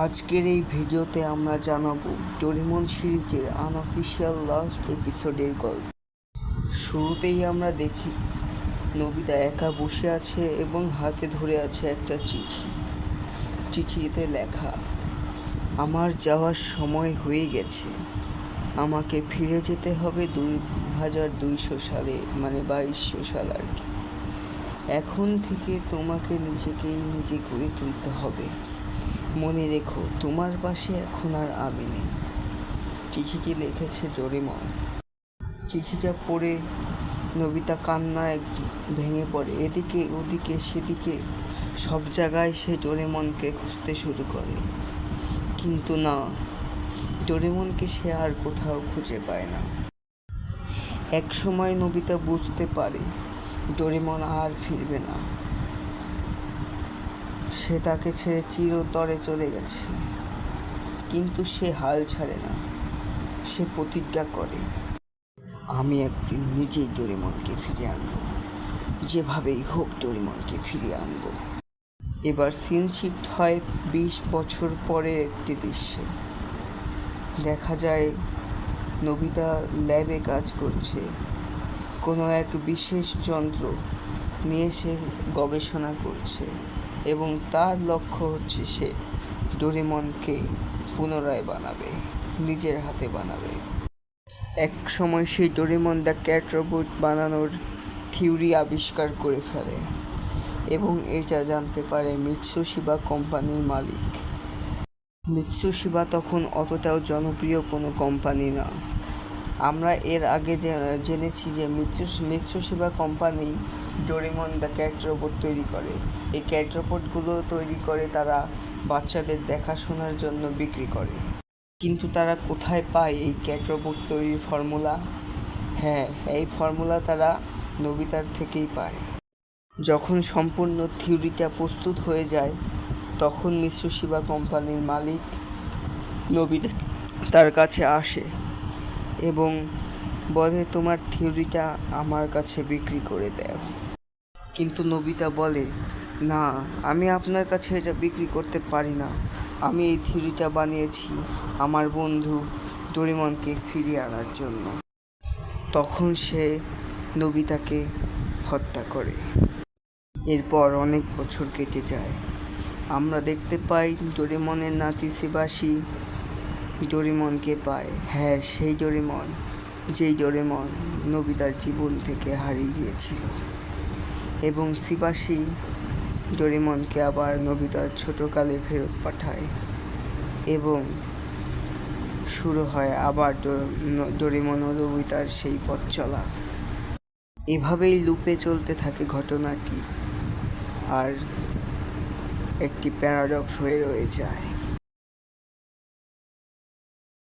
আজকের এই ভিডিওতে আমরা জানাবো ডোরেমন সিরিজের আনঅফিশিয়াল লাস্ট এপিসোডের গল্প। শুরুতেই আমরা দেখি নোবিতা একা বসে আছে এবং হাতে ধরে আছে একটা চিঠিতে লেখা, আমার যাওয়ার সময় হয়ে গেছে, আমাকে ফিরে যেতে হবে 2200 সালে, মানে 2200 সাল আর কি। এখন থেকে তোমাকে নিজে করে তুলতে হবে। মনে রেখো, তোমার পাশে এখন আর আমি নেই। চিঠিটি লিখেছে ডোরেমন। চিঠিটা পড়ে নোবিতা কান্নায় ভেঙে পড়ে। এদিকে ওদিকে সেদিকে সব জায়গায় সে ডোরেমনকে খুঁজতে শুরু করে, কিন্তু না, ডোরেমনকে সে আর কোথাও খুঁজে পায় না। এক সময় নোবিতা বুঝতে পারে ডোরেমন আর ফিরবে না। সে তাকে ছেড়ে চিরতরে চলে গেছে, কিন্তু সে হাল ছাড়ে না। সে প্রতিজ্ঞা করে, আমি একদিন নিজেই ডোরেমনকে ফিরিয়ে আনবো, যেভাবেই হোক ডোরেমনকে ফিরিয়ে আনবো। এবার সিন শিফট হয় 20 বছর পরের একটি দৃশ্যে। দেখা যায় নোবিতা ল্যাবে কাজ করছে, কোনো এক বিশেষ যন্ত্র নিয়ে সে গবেষণা করছে এবং তার লক্ষ্য হচ্ছে সে ডোরেমনকে পুনরায় বানাবে, নিজের হাতে বানাবে। এক সময় সেই ডোরেমন দ্য ক্যাট রোবট বানানোর থিওরি আবিষ্কার করে ফেলে এবং এটা জানতে পারে মিৎসুশিবা কোম্পানির মালিক। মিৎসুশিবা তখন অতটাও জনপ্রিয় কোনো কোম্পানি না। আমরা এর আগে জেনেছি যে Mitsushiba company Doraemon the cat robot তৈরি করে। এই ক্যাট রোবটগুলো তৈরি করে তারা বাচ্চাদের দেখাশোনার জন্য বিক্রি করে। কিন্তু তারা কোথায় পায় এই ক্যাট রোবট তৈরির ফর্মুলা? হ্যাঁ, এই ফর্মুলা তারা নোবিতার থেকেই পায়। যখন সম্পূর্ণ থিওরিটা প্রস্তুত হয়ে যায়, তখন মিৎসুশিবা কোম্পানির মালিক নোবিতা তার কাছে আসে এবং বলে, তোমার থিওরিটা আমার কাছে বিক্রি করে দাও। কিন্তু নোবিতা বলে, না, আমি আপনার কাছে এটা বিক্রি করতে পারি না। আমি এই থিওরিটা বানিয়েছি আমার বন্ধু ডোরেমনকে ফিরিয়ে আনার জন্য। তখন সে নোবিতাকে হত্যা করে। এরপর অনেক বছর কেটে যায়। আমরা দেখতে পাই ডোরেমনের নাতি সিবাশি ডোরেমনকে পায়। হ্যাঁ, সেই ডোরেমন, যেই ডোরেমন নোবিতার জীবন থেকে হারিয়ে গিয়েছিল। এবং সিবাশি ডোরেমনকে আবার নোবিতার ছোটকালে ফেরত পাঠায় এবং শুরু হয় আবার ডোরেমন ও নোবিতার সেই পথ চলা। এভাবেই লুপে চলতে থাকে ঘটনাটি, আর একটি প্যারাডক্স হয়ে রয়ে যায়।